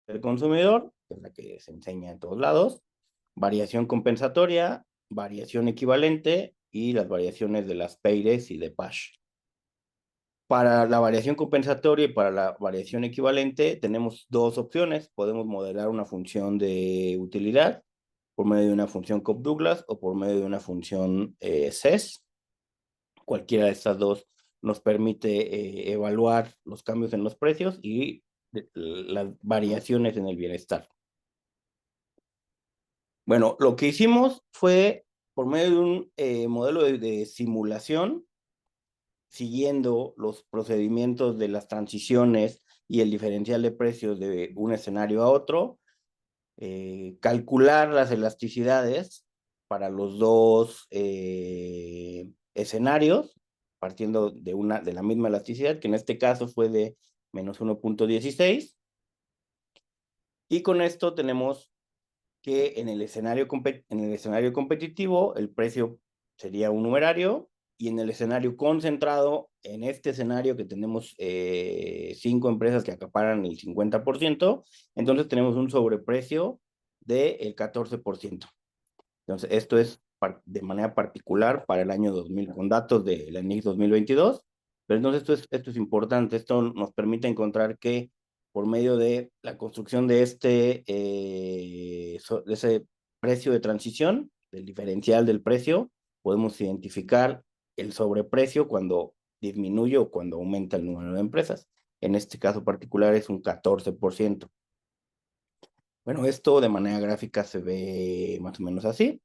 del consumidor, que es la que se enseña en todos lados, variación compensatoria, variación equivalente y las variaciones de las Peires y de Pasch. Para la variación compensatoria y para la variación equivalente tenemos dos opciones. Podemos modelar una función de utilidad por medio de una función Cobb-Douglas o por medio de una función SES. Cualquiera de estas dos nos permite evaluar los cambios en los precios y las variaciones en el bienestar. Bueno, lo que hicimos fue, por medio de un modelo de simulación, siguiendo los procedimientos de las transiciones y el diferencial de precios de un escenario a otro, calcular las elasticidades para los dos escenarios, partiendo de la misma elasticidad, que en este caso fue de menos 1.16, y con esto tenemos que en el escenario competitivo el precio sería un numerario, y en el escenario concentrado, en este escenario que tenemos 5 empresas que acaparan el 50%, entonces tenemos un sobreprecio del 14%. Entonces, esto es de manera particular para el año 2000, con datos de la ENIC 2022. Pero entonces esto es importante. Esto nos permite encontrar que por medio de la construcción de de ese precio de transición, del diferencial del precio, podemos identificar el sobreprecio cuando disminuye o cuando aumenta el número de empresas. En este caso particular es un 14%. Bueno, esto de manera gráfica se ve más o menos así: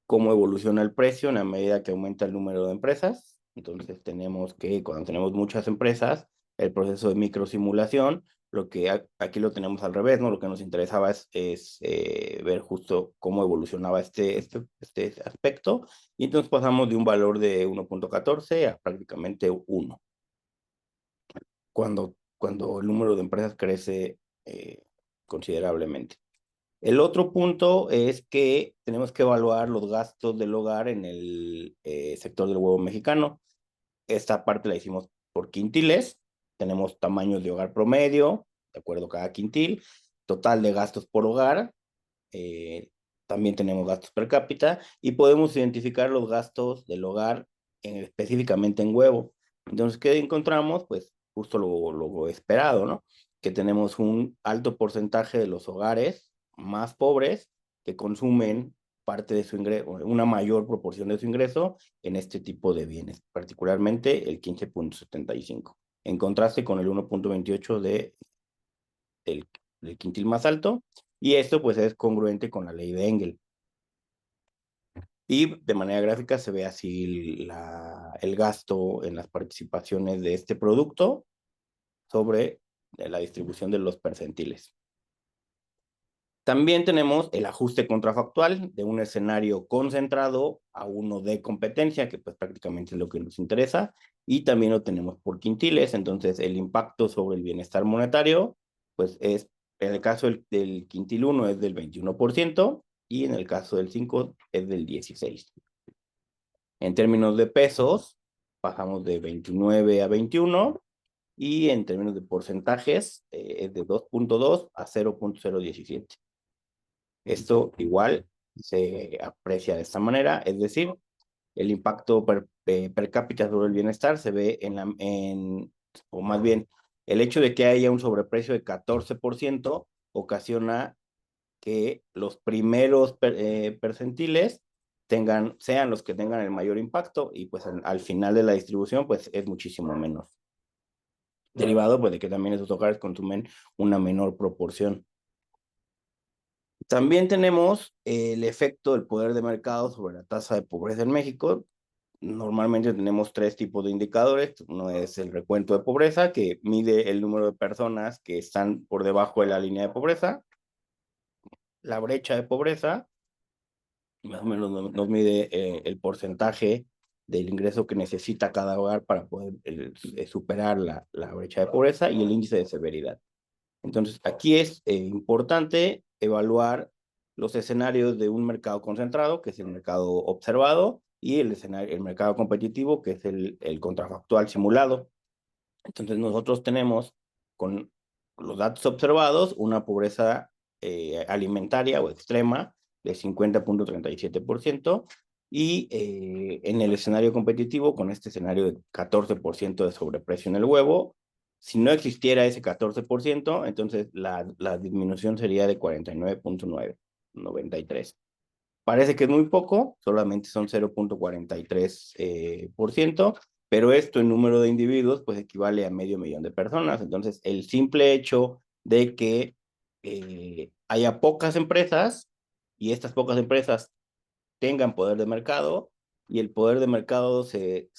cómo evoluciona el precio en la medida que aumenta el número de empresas. Entonces tenemos que, cuando tenemos muchas empresas, el proceso de microsimulación, lo que aquí lo tenemos al revés, ¿no? Lo que nos interesaba es ver justo cómo evolucionaba este aspecto, y entonces pasamos de un valor de 1.14 a prácticamente 1, cuando el número de empresas crece considerablemente. El otro punto es que tenemos que evaluar los gastos del hogar en el sector del huevo mexicano. Esta parte la hicimos por quintiles. Tenemos tamaños de hogar promedio, de acuerdo a cada quintil, total de gastos por hogar. eh, También tenemos gastos per cápita y podemos identificar los gastos del hogar específicamente en huevo. Entonces, ¿qué encontramos? Pues justo lo esperado, ¿no? Que tenemos un alto porcentaje de los hogares más pobres que consumen parte de su ingreso, una mayor proporción de su ingreso en este tipo de bienes, particularmente el 15.75, en contraste con el 1.28 del quintil más alto, y esto pues es congruente con la ley de Engel. Y de manera gráfica se ve así el gasto en las participaciones de este producto sobre la distribución de los percentiles. También tenemos el ajuste contrafactual de un escenario concentrado a uno de competencia, que pues prácticamente es lo que nos interesa, y también lo tenemos por quintiles. Entonces el impacto sobre el bienestar monetario, pues en el caso del quintil 1 es del 21%, y en el caso del 5 es del 16%. En términos de pesos, pasamos de 29 a 21, y en términos de porcentajes es de 2.2 a 0.017. Esto igual se aprecia de esta manera, es decir, el impacto per cápita sobre el bienestar se ve o más bien, el hecho de que haya un sobreprecio de 14% ocasiona que los primeros percentiles sean los que tengan el mayor impacto, y pues al final de la distribución pues es muchísimo menos. Derivado pues de que también esos hogares consumen una menor proporción. También tenemos el efecto del poder de mercado sobre la tasa de pobreza en México. Normalmente tenemos tres tipos de indicadores. Uno es el recuento de pobreza, que mide el número de personas que están por debajo de la línea de pobreza. La brecha de pobreza, más o menos nos mide el porcentaje del ingreso que necesita cada hogar para poder superar la brecha de pobreza, y el índice de severidad. Entonces, aquí es importante evaluar los escenarios de un mercado concentrado, que es el mercado observado, y el mercado competitivo, que es el contrafactual simulado. Entonces, nosotros tenemos, con los datos observados, una pobreza alimentaria o extrema de 50.37%, y en el escenario competitivo, con este escenario de 14% de sobreprecio en el huevo, si no existiera ese 14%, entonces la disminución sería de 49.93. Parece que es muy poco, solamente son 0.43%, pero esto en número de individuos pues equivale a 500.000 de personas. Entonces, el simple hecho de que haya pocas empresas y estas pocas empresas tengan poder de mercado y el poder de mercado se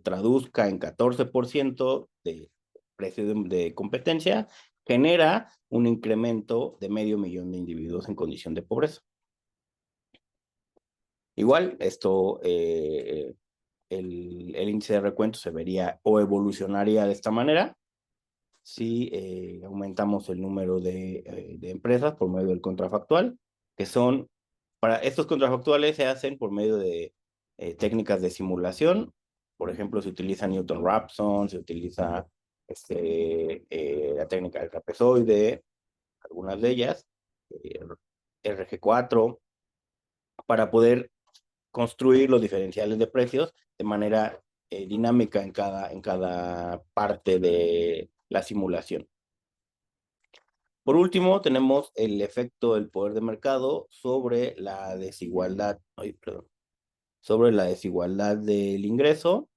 traduzca en 14% de precio de competencia, genera un incremento de 500.000 de individuos en condición de pobreza. Igual, esto, el índice de recuento se vería o evolucionaría de esta manera si aumentamos el número de empresas por medio del contrafactual, que son, para estos contrafactuales se hacen por medio de técnicas de simulación. Por ejemplo, se utiliza Newton-Raphson, se utiliza la técnica del trapezoide, algunas de ellas, eh, RG4, para poder construir los diferenciales de precios de manera dinámica en cada parte de la simulación. Por último, tenemos el efecto del poder de mercado sobre la desigualdad, sobre la desigualdad del ingreso.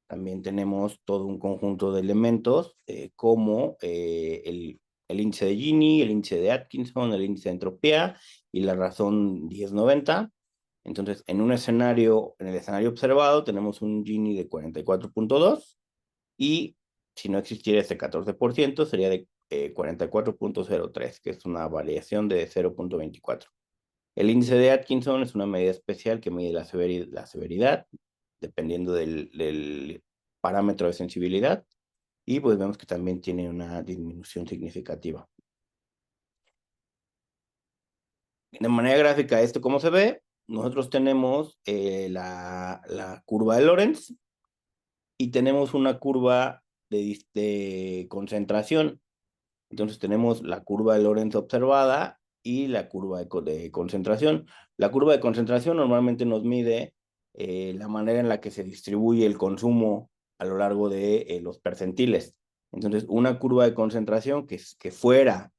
También tenemos todo un conjunto de elementos como el índice de Gini, el índice de Atkinson, el índice de entropía y la razón 1090. Entonces, en el escenario observado, tenemos un Gini de 44.2 y si no existiera este 14%, sería de 44.03, que es una variación de 0.24. El índice de Atkinson es una medida especial que mide la severidad dependiendo del parámetro de sensibilidad, y pues vemos que también tiene una disminución significativa. De manera gráfica, ¿esto cómo se ve? Nosotros tenemos la curva de Lorentz y tenemos una curva de concentración. Entonces tenemos la curva de Lorentz observada y la curva de concentración. La curva de concentración normalmente nos mide la manera en la que se distribuye el consumo a lo largo de los percentiles. Entonces, una curva de concentración que fuera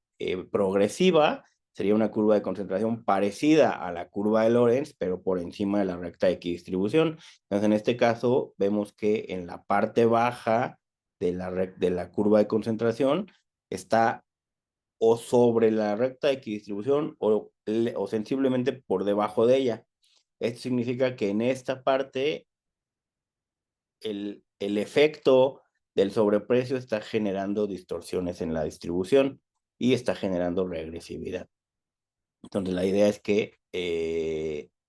progresiva sería una curva de concentración parecida a la curva de Lorentz, pero por encima de la recta de equidistribución. Entonces, en este caso, vemos que en la parte baja de la curva de concentración está o sobre la recta de equidistribución o sensiblemente por debajo de ella. Esto significa que en esta parte el efecto del sobreprecio está generando distorsiones en la distribución y está generando regresividad. Entonces la idea es que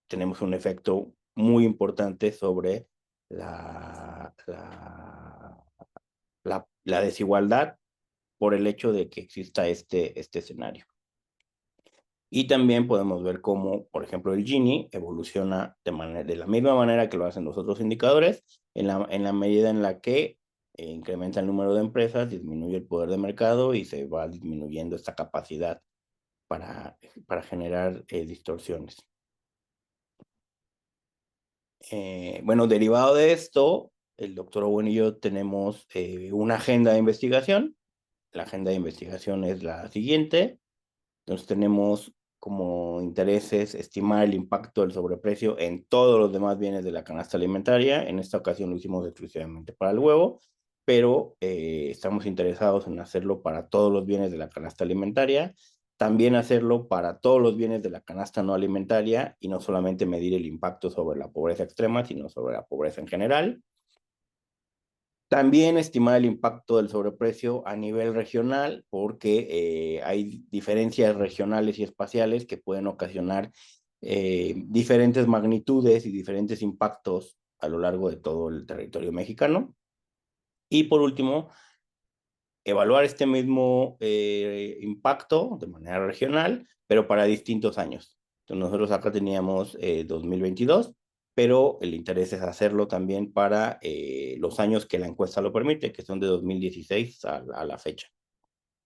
tenemos un efecto muy importante sobre la desigualdad por el hecho de que exista este escenario. Y también podemos ver cómo, por ejemplo, el Gini evoluciona de la misma manera que lo hacen los otros indicadores, en la medida en la que incrementa el número de empresas, disminuye el poder de mercado y se va disminuyendo esta capacidad para generar distorsiones. Bueno, derivado de esto, el doctor Owen y yo tenemos una agenda de investigación. La agenda de investigación es la siguiente. Entonces tenemos como intereses estimar el impacto del sobreprecio en todos los demás bienes de la canasta alimentaria. En esta ocasión lo hicimos exclusivamente para el huevo, pero estamos interesados en hacerlo para todos los bienes de la canasta alimentaria. También hacerlo para todos los bienes de la canasta no alimentaria y no solamente medir el impacto sobre la pobreza extrema, sino sobre la pobreza en general. También estimar el impacto del sobreprecio a nivel regional, porque hay diferencias regionales y espaciales que pueden ocasionar diferentes magnitudes y diferentes impactos a lo largo de todo el territorio mexicano. Y por último, evaluar este mismo impacto de manera regional, pero para distintos años. Entonces nosotros acá teníamos 2022, pero el interés es hacerlo también para los años que la encuesta lo permite, que son de 2016 a la fecha.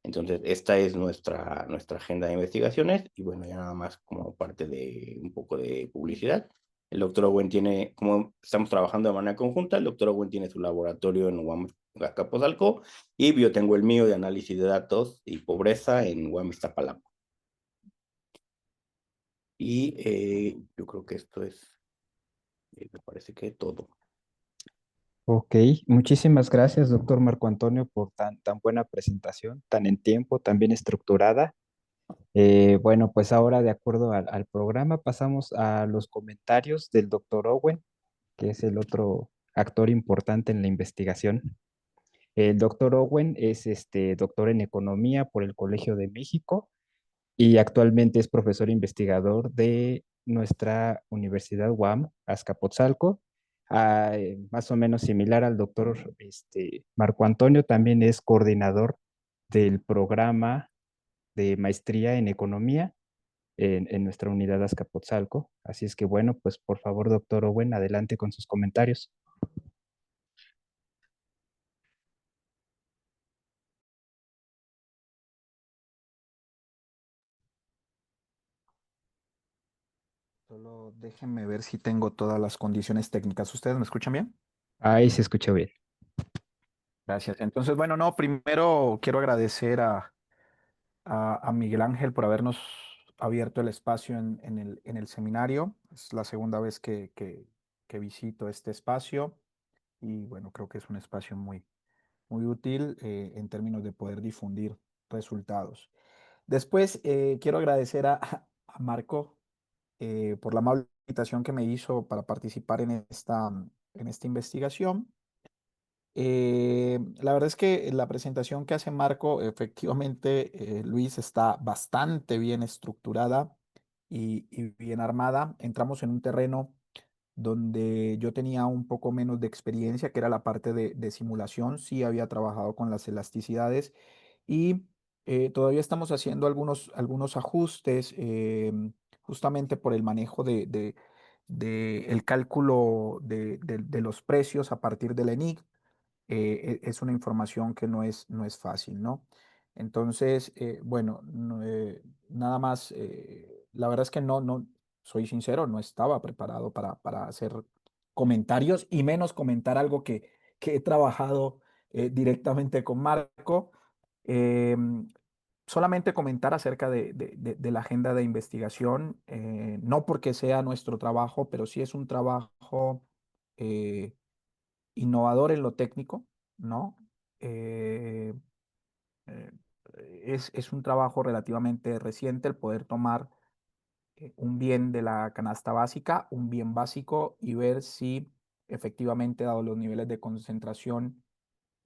Entonces, esta es nuestra agenda de investigaciones y bueno, ya nada más como parte de un poco de publicidad. El doctor Owen tiene, como estamos trabajando de manera conjunta, el doctor Owen tiene su laboratorio en UAM Azcapotzalco y yo tengo el mío de análisis de datos y pobreza en UAM Iztapalapa. Y yo creo que esto es, me parece que todo. Ok, muchísimas gracias, doctor Marco Antonio, por tan buena presentación, tan en tiempo, tan bien estructurada. Bueno, pues ahora de acuerdo al programa pasamos a los comentarios del doctor Owen, que es el otro actor importante en la investigación. El doctor Owen es doctor en economía por el Colegio de México y actualmente es profesor investigador de nuestra Universidad UAM, Azcapotzalco. Más o menos similar al doctor Marco Antonio, también es coordinador del programa de maestría en economía en nuestra unidad Azcapotzalco. Así es que bueno, pues por favor, doctor Owen, adelante con sus comentarios. Solo déjenme ver si tengo todas las condiciones técnicas. ¿Ustedes me escuchan bien? Ahí se escuchó bien. Gracias. Entonces, bueno, no, primero quiero agradecer a Miguel Ángel por habernos abierto el espacio en el seminario. Es la segunda vez que visito este espacio y bueno, creo que es un espacio muy útil en términos de poder difundir resultados. Después, quiero agradecer a Marco por la amable invitación que me hizo para participar en esta investigación. La verdad es que la presentación que hace Marco, efectivamente, Luis, está bastante bien estructurada y bien armada. Entramos en un terreno donde yo tenía un poco menos de experiencia, que era la parte de simulación. Sí había trabajado con las elasticidades y todavía estamos haciendo algunos ajustes justamente por el manejo de el cálculo de los precios a partir del ENIC. Es una información que no es fácil, ¿no? Entonces, bueno, nada más, la verdad es que soy sincero, no estaba preparado para hacer comentarios y menos comentar algo que he trabajado directamente con Marco. Em, Solamente comentar acerca de la agenda de investigación, no porque sea nuestro trabajo, pero sí es un trabajo eh, innovador en lo técnico, ¿no? Eh, eh, es un trabajo relativamente reciente el poder tomar un bien de la canasta básica, un bien básico y ver si efectivamente, dado los niveles de concentración,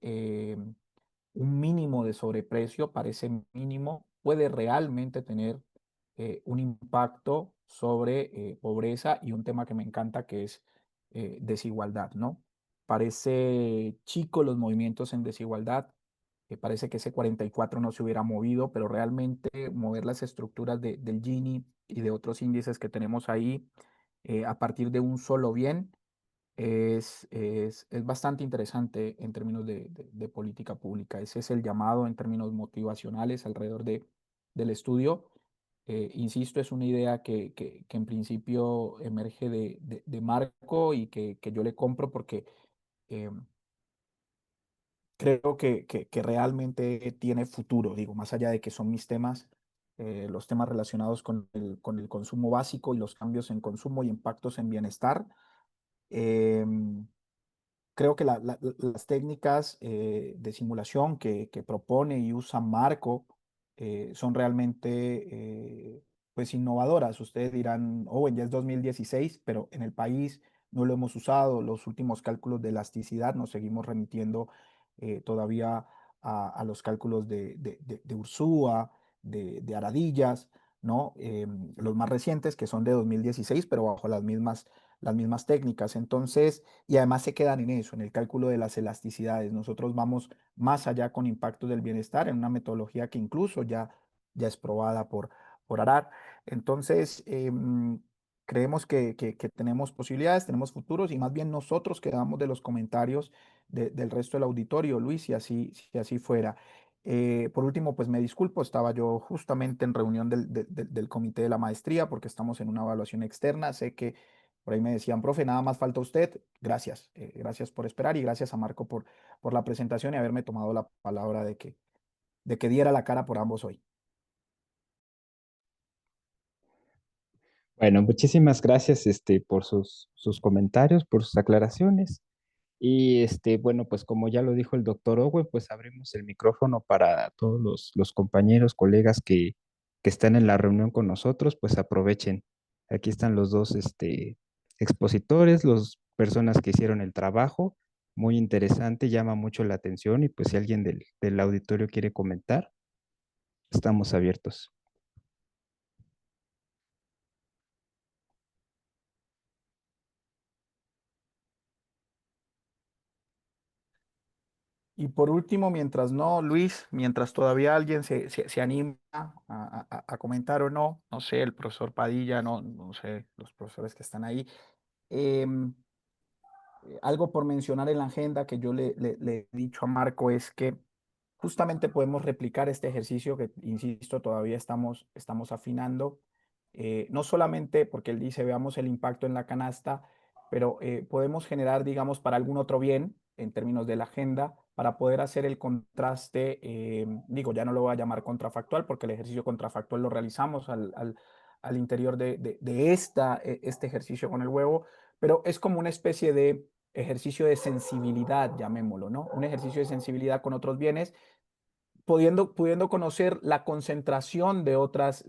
eh, un mínimo de sobreprecio para ese mínimo puede realmente tener un impacto sobre pobreza y un tema que me encanta que es desigualdad, ¿no? Parece chico los movimientos en desigualdad, parece que ese 44 no se hubiera movido, pero realmente mover las estructuras del Gini y de otros índices que tenemos ahí a partir de un solo bien es bastante interesante en términos de política pública. Ese es el llamado en términos motivacionales alrededor del estudio. Insisto, es una idea que en principio emerge de Marco y que yo le compro porque eh, creo que realmente tiene futuro, digo, más allá de que son mis temas, los temas relacionados con el consumo básico y los cambios en consumo y impactos en bienestar. em, Creo que las técnicas de simulación que propone y usa Marco son realmente pues innovadoras. Ustedes dirán, oh, ya es 2016, pero en el país no lo hemos usado. Los últimos cálculos de elasticidad nos seguimos remitiendo todavía a los cálculos de Ursúa, de Aradillas, ¿no? Los más recientes que son de 2016, pero bajo las mismas técnicas. Entonces, y además se quedan en eso, en el cálculo de las elasticidades. Nosotros vamos más allá con impactos del bienestar en una metodología que incluso ya es probada por ARAR. Entonces, creemos que tenemos posibilidades, tenemos futuros y más bien nosotros quedamos de los comentarios del resto del auditorio, Luis, si así fuera. Por último, pues me disculpo, estaba yo justamente en reunión del comité de la maestría porque estamos en una evaluación externa. Sé que por ahí me decían, profe, nada más falta usted. Gracias, gracias por esperar y gracias a Marco por la presentación y haberme tomado la palabra de que diera la cara por ambos hoy. Bueno, muchísimas gracias, por sus comentarios, por sus aclaraciones. Y bueno, pues como ya lo dijo el doctor Owen, pues abrimos el micrófono para todos los compañeros, colegas que están en la reunión con nosotros, pues aprovechen. Aquí están los dos expositores, las personas que hicieron el trabajo. Muy interesante, llama mucho la atención y pues si alguien del auditorio quiere comentar, estamos abiertos. Y por último, mientras no, Luis, mientras todavía alguien se anima a comentar o no, no sé, el profesor Padilla, no sé, los profesores que están ahí. em, Algo por mencionar en la agenda que yo le he dicho a Marco es que justamente podemos replicar este ejercicio que, insisto, todavía estamos afinando, no solamente porque él dice, veamos el impacto en la canasta, pero podemos generar, digamos, para algún otro bien, en términos de la agenda, para poder hacer el contraste, digo, ya no lo voy a llamar contrafactual, porque el ejercicio contrafactual lo realizamos al interior este ejercicio con el huevo, pero es como una especie de ejercicio de sensibilidad, llamémoslo, ¿no? Un ejercicio de sensibilidad con otros bienes pudiendo conocer la concentración de otras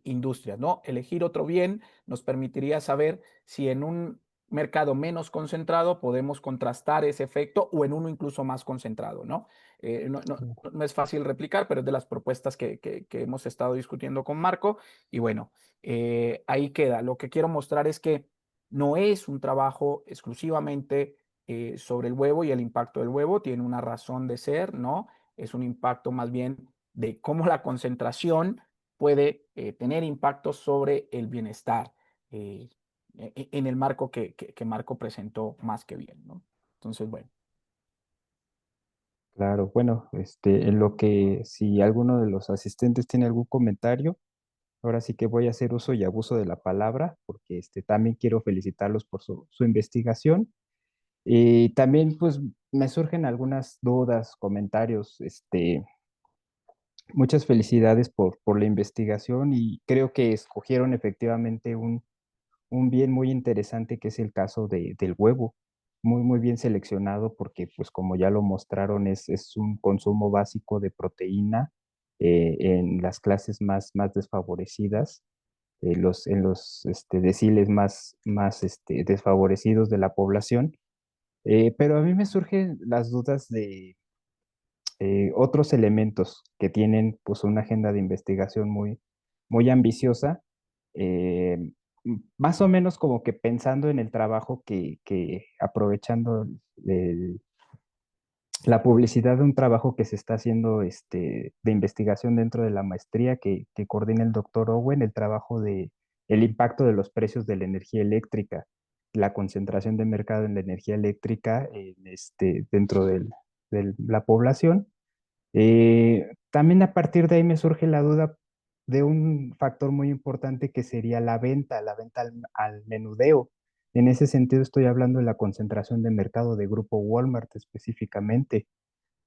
industrias, ¿no? Elegir otro bien nos permitiría saber si en un mercado menos concentrado podemos contrastar ese efecto o en uno incluso más concentrado, ¿no? No es fácil replicar, pero es de las propuestas que hemos estado discutiendo con Marco y bueno, ahí queda. Lo que quiero mostrar es que no es un trabajo exclusivamente sobre el huevo y el impacto del huevo, tiene una razón de ser, ¿no? Es un impacto más bien de cómo la concentración puede tener impacto sobre el bienestar en el marco que Marco presentó más que bien, ¿no? Entonces, bueno. Claro, bueno, en lo que si alguno de los asistentes tiene algún comentario, ahora sí que voy a hacer uso y abuso de la palabra, porque también quiero felicitarlos por su investigación. Y también, pues, me surgen algunas dudas, comentarios. Muchas felicidades por la investigación y creo que escogieron efectivamente un bien muy interesante que es el caso del huevo. Muy, muy bien seleccionado porque, pues, como ya lo mostraron, es un consumo básico de proteína en las clases más desfavorecidas, en los deciles más desfavorecidos de la población. Pero a mí me surgen las dudas de otros elementos que tienen pues una agenda de investigación muy, muy ambiciosa, eh, más o menos como que pensando en el trabajo que aprovechando el- la publicidad de un trabajo que se está haciendo de investigación dentro de la maestría que coordina el doctor Owen, el trabajo de el impacto de los precios de la energía eléctrica, la concentración de mercado en la energía eléctrica dentro de la población. También a partir de ahí me surge la duda de un factor muy importante que sería la venta al menudeo. En ese sentido estoy hablando de la concentración de mercado de Grupo Walmart específicamente,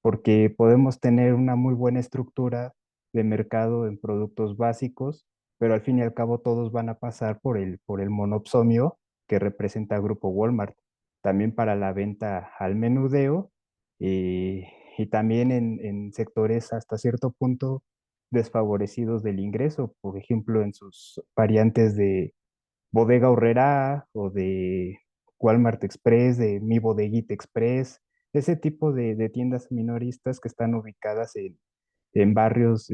porque podemos tener una muy buena estructura de mercado en productos básicos, pero al fin y al cabo todos van a pasar por el monopsomio que representa Grupo Walmart. También para la venta al menudeo y también en sectores hasta cierto punto desfavorecidos del ingreso, por ejemplo, en sus variantes de Bodega Aurrerá o de Walmart Express, de Mi Bodeguita Express, ese tipo de tiendas minoristas que están ubicadas en barrios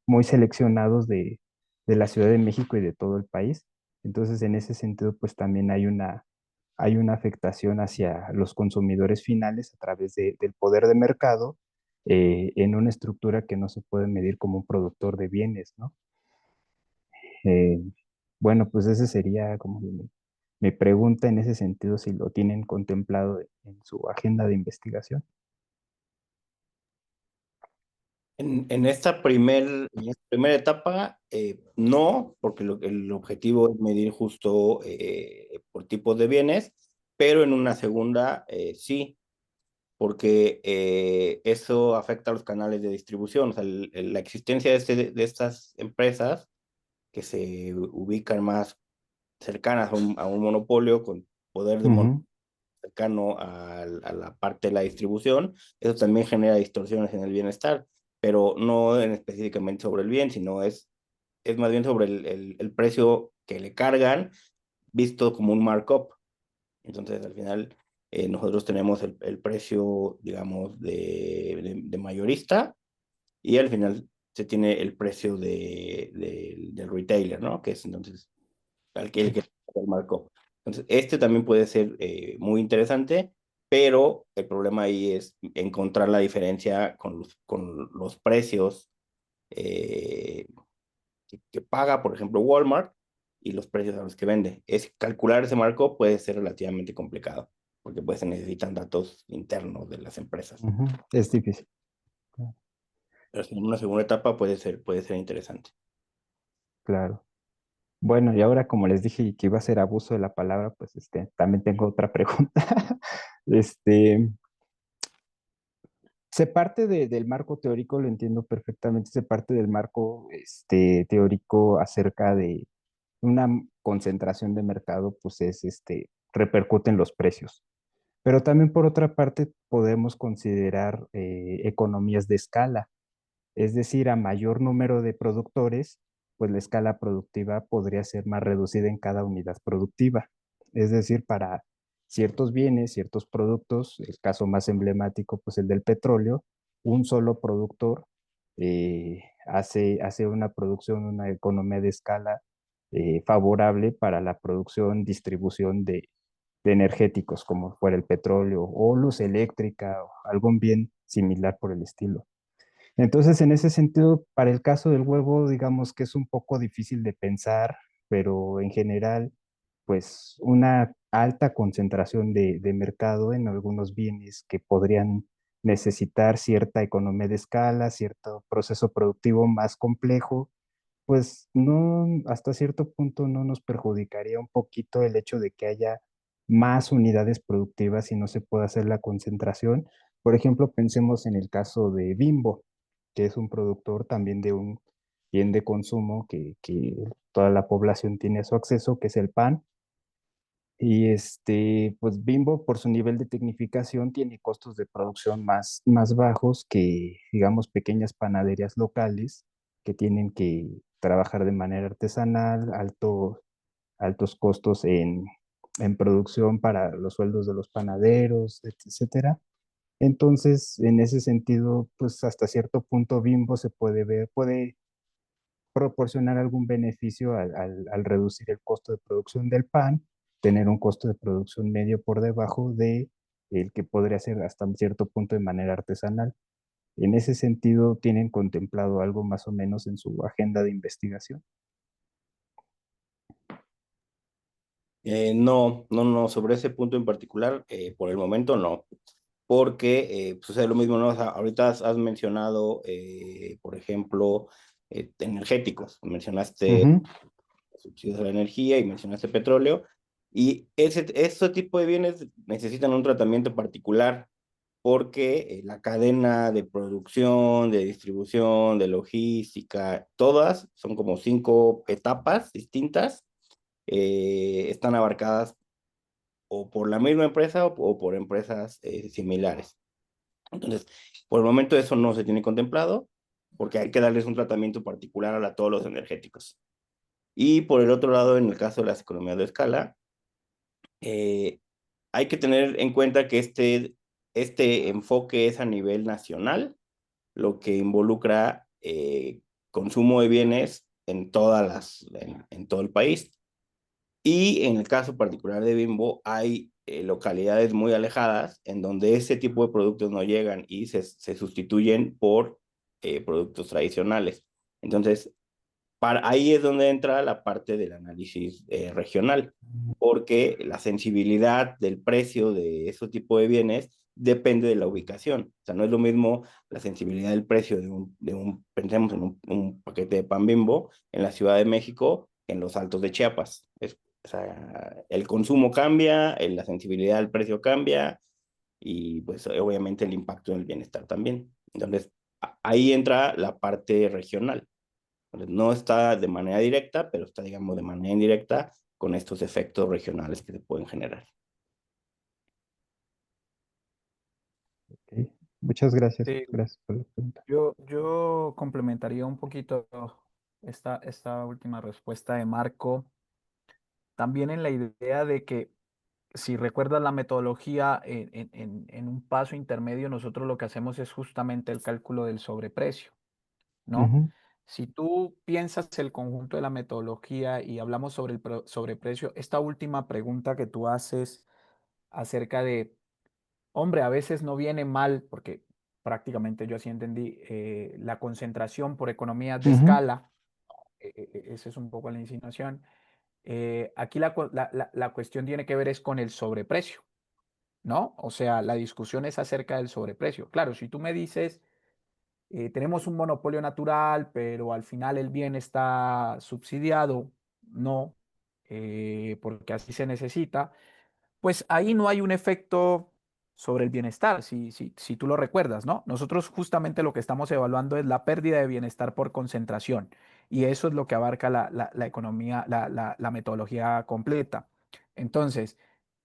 muy seleccionados de la Ciudad de México y de todo el país. Entonces, en ese sentido, pues también hay una afectación hacia los consumidores finales a través del poder de mercado en una estructura que no se puede medir como un productor de bienes, ¿no? Eh, bueno, pues ese sería como mi pregunta en ese sentido, si lo tienen contemplado en su agenda de investigación. En esta primera etapa, no, porque el objetivo es medir justo por tipos de bienes, pero en una segunda, sí, porque eso afecta a los canales de distribución. O sea, la existencia de estas empresas que se ubican más cercanas a un monopolio con poder de monopolio Ujú, cercano a la parte de la distribución, eso también genera distorsiones en el bienestar, pero no específicamente sobre el bien, sino es más bien sobre el precio que le cargan visto como un markup. Entonces, al final, nosotros tenemos el precio, digamos, de mayorista y al final se tiene el precio del retailer, ¿no? Que es entonces el que el markup. Entonces, este también puede ser muy interesante, pero el problema ahí es encontrar la diferencia con los precios eh, que paga, por ejemplo, Walmart y los precios a los que vende. Calcular ese marco puede ser relativamente complicado, porque pues se necesitan datos internos de las empresas. ujú. Es difícil. Pero en una segunda etapa puede ser interesante. Claro. Bueno, y ahora como les dije que iba a ser abuso de la palabra, pues también tengo otra pregunta. Este, se parte del marco teórico, lo entiendo perfectamente, se parte del marco teórico acerca de una concentración de mercado, pues repercute en los precios. Pero también por otra parte podemos considerar economías de escala. Es decir, a mayor número de productores, pues la escala productiva podría ser más reducida en cada unidad productiva. Es decir, para ciertos bienes, ciertos productos, el caso más emblemático, pues el del petróleo, un solo productor hace una producción, una economía de escala favorable para la producción, distribución de energéticos, como fuera el petróleo o luz eléctrica o algún bien similar por el estilo. Entonces, en ese sentido, para el caso del huevo, digamos que es un poco difícil de pensar, pero en general, pues una alta concentración de mercado en algunos bienes que podrían necesitar cierta economía de escala, cierto proceso productivo más complejo, pues no, hasta cierto punto no nos perjudicaría un poquito el hecho de que haya más unidades productivas y no se pueda hacer la concentración. Por ejemplo, pensemos en el caso de Bimbo, que es un productor también de un bien de consumo que toda la población tiene a su acceso, que es el pan. Y pues Bimbo, por su nivel de tecnificación, tiene costos de producción más bajos que, digamos, pequeñas panaderías locales que tienen que trabajar de manera artesanal, altos costos en producción para los sueldos de los panaderos, etcétera. Entonces, en ese sentido, pues hasta cierto punto Bimbo se puede proporcionar algún beneficio al reducir el costo de producción del pan, tener un costo de producción medio por debajo de el que podría ser hasta un cierto punto de manera artesanal. En ese sentido, ¿tienen contemplado algo más o menos en su agenda de investigación? No, no, no, sobre ese punto en particular, por el momento no, porque sucede lo mismo, ¿no? O sea, ahorita has mencionado, por ejemplo, energéticos, mencionaste Ujú, subsidios a la energía y mencionaste petróleo, y ese tipo de bienes necesitan un tratamiento particular porque la cadena de producción, de distribución, de logística, todas son como 5 etapas distintas, están abarcadas o por la misma empresa o por empresas similares. Entonces, por el momento eso no se tiene contemplado porque hay que darles un tratamiento particular a todos los energéticos. Y por el otro lado, en el caso de las economías de escala, eh, hay que tener en cuenta que este enfoque es a nivel nacional, lo que involucra consumo de bienes en todo el país. Y en el caso particular de Bimbo, hay localidades muy alejadas en donde ese tipo de productos no llegan y se sustituyen por productos tradicionales. Entonces, ahí es donde entra la parte del análisis regional, porque la sensibilidad del precio de ese tipo de bienes depende de la ubicación. O sea, no es lo mismo la sensibilidad del precio pensemos en un paquete de pan Bimbo en la Ciudad de México que en los Altos de Chiapas. O sea, el consumo cambia, la sensibilidad del precio cambia y pues obviamente el impacto en el bienestar también. Entonces, ahí entra la parte regional. Entonces, no está de manera directa, pero está, digamos, de manera indirecta con estos efectos regionales que se pueden generar. Ok. Muchas gracias. Sí, Gracias por la pregunta. yo complementaría un poquito esta última respuesta de Marco, también en la idea de que si recuerdas la metodología, en un paso intermedio, nosotros lo que hacemos es justamente el cálculo del sobreprecio, ¿no? Ujú, Si tú piensas el conjunto de la metodología y hablamos sobre el sobreprecio, esta última pregunta que tú haces acerca de, hombre, a veces no viene mal, porque prácticamente yo así entendí, la concentración por economías de ujú, escala, esa es un poco la insinuación. Aquí la cuestión tiene que ver es con el sobreprecio, ¿no? O sea, la discusión es acerca del sobreprecio. Claro, si tú me dices, tenemos un monopolio natural, pero al final el bien está subsidiado, no, porque así se necesita, pues ahí no hay un efecto sobre el bienestar, si tú lo recuerdas, ¿no? Nosotros justamente lo que estamos evaluando es la pérdida de bienestar por concentración, y eso es lo que abarca la economía, la metodología completa. Entonces,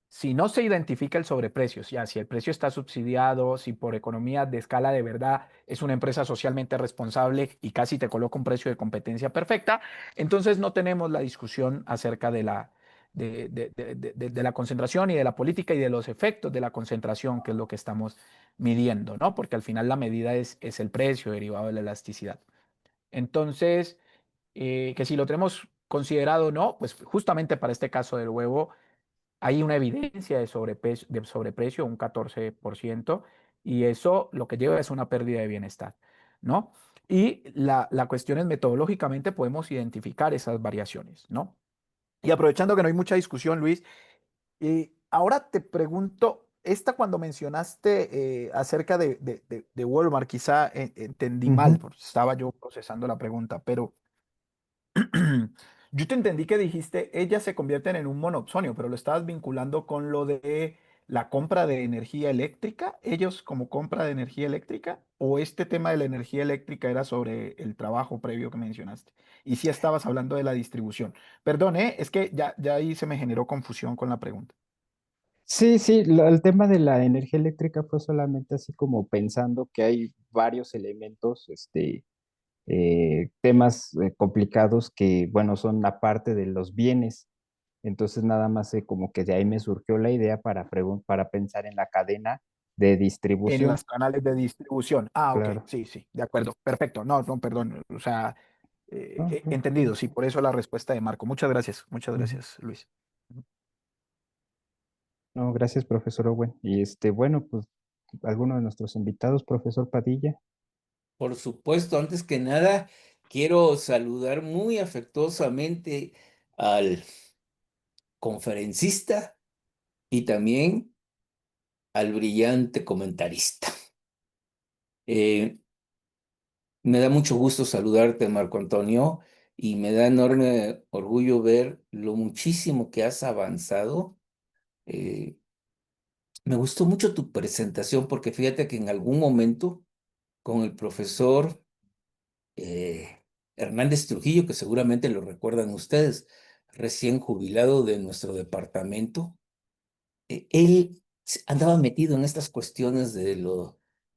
si no se identifica el sobreprecio, ya si el precio está subsidiado, si por economía de escala de verdad es una empresa socialmente responsable y casi te coloca un precio de competencia perfecta, entonces no tenemos la discusión acerca de la concentración y de la política y de los efectos de la concentración, que es lo que estamos midiendo, ¿no? Porque al final la medida es el precio derivado de la elasticidad. Entonces, que si lo tenemos considerado o no, pues justamente para este caso del huevo hay una evidencia de sobreprecio, un 14%, y eso lo que lleva es una pérdida de bienestar, ¿no? Y la cuestión es metodológicamente podemos identificar esas variaciones, ¿no? Y aprovechando que no hay mucha discusión, Luis, ahora te pregunto, esta cuando mencionaste acerca de Walmart, quizá entendí mal, ujú. porque estaba yo procesando la pregunta, pero yo te entendí que dijiste, ellas se convierten en un monopsonio, pero lo estabas vinculando con lo de la compra de energía eléctrica, ellos como compra de energía eléctrica, o este tema de la energía eléctrica era sobre el trabajo previo que mencionaste. Y si estabas hablando de la distribución. Perdón, es que ya ahí se me generó confusión con la pregunta. Sí, sí, el tema de la energía eléctrica fue solamente así como pensando que hay varios elementos, temas complicados que, bueno, son aparte de los bienes. Entonces, nada más como que de ahí me surgió la idea para pensar en la cadena de En distribución. los canales de distribución. Ah, ok, Claro. sí, sí, de acuerdo, perfecto. No, no, perdón. O sea, No, no, entendido, sí, por eso la respuesta de Marco. Muchas ujú. gracias, Luis. No, gracias, profesor Owen. Y bueno, pues alguno de nuestros invitados, profesor Padilla. Por supuesto, antes que nada, quiero saludar muy afectuosamente al conferencista y también al brillante comentarista. Eh, Me da mucho gusto saludarte, Marco Antonio, y me da enorme orgullo ver lo muchísimo que has avanzado. Eh, Me gustó mucho tu presentación porque fíjate que en algún momento con el profesor Hernández Trujillo, que seguramente lo recuerdan ustedes, recién jubilado de nuestro departamento, él andaba metido en estas cuestiones de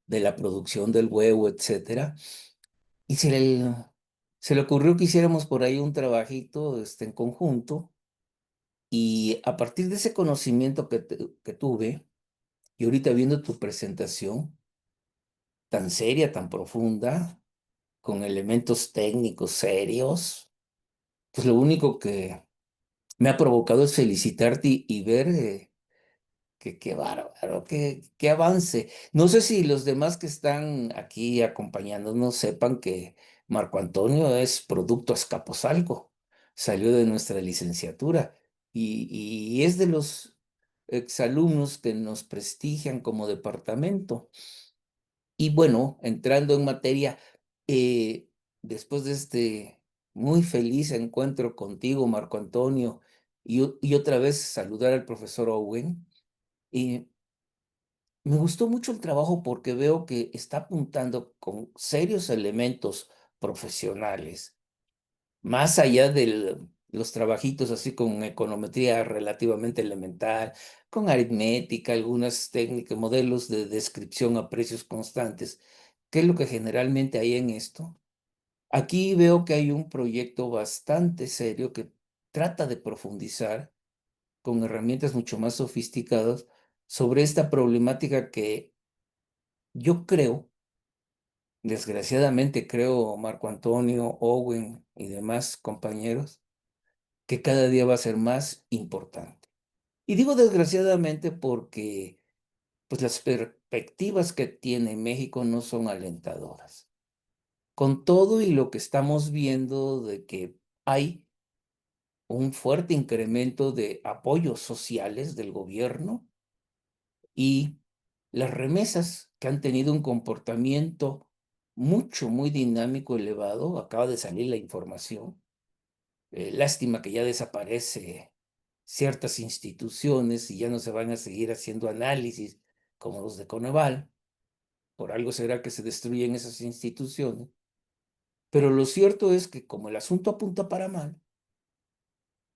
la producción del huevo, etcétera, y se le ocurrió que hiciéramos por ahí un trabajito en conjunto, y a partir de ese conocimiento que tuve, y ahorita viendo tu presentación tan seria, tan profunda, con elementos técnicos serios, pues lo único que me ha provocado es felicitarte y ver que qué bárbaro, qué avance. No sé si los demás que están aquí acompañándonos sepan que Marco Antonio es producto Azcapotzalco, salió de nuestra licenciatura y es de los exalumnos que nos prestigian como departamento. Y bueno, entrando en materia, después de este muy feliz encuentro contigo, Marco Antonio, y otra vez saludar al profesor Owen, y me gustó mucho el trabajo porque veo que está apuntando con serios elementos profesionales, más allá de los trabajitos así con econometría relativamente elemental, con aritmética, algunas técnicas, modelos de descripción a precios constantes. ¿Qué es lo que generalmente hay en esto? Aquí veo que hay un proyecto bastante serio que trata de profundizar con herramientas mucho más sofisticadas sobre esta problemática que yo creo, desgraciadamente creo, Marco Antonio, Owen y demás compañeros, que cada día va a ser más importante. Y digo desgraciadamente porque pues las perspectivas que tiene México no son alentadoras. Con todo y lo que estamos viendo de que hay un fuerte incremento de apoyos sociales del gobierno y las remesas que han tenido un comportamiento muy dinámico, elevado. Acaba de salir la información. Lástima que ya desaparece ciertas instituciones y ya no se van a seguir haciendo análisis como los de Coneval. Por algo será que se destruyen esas instituciones. Pero lo cierto es que como el asunto apunta para mal,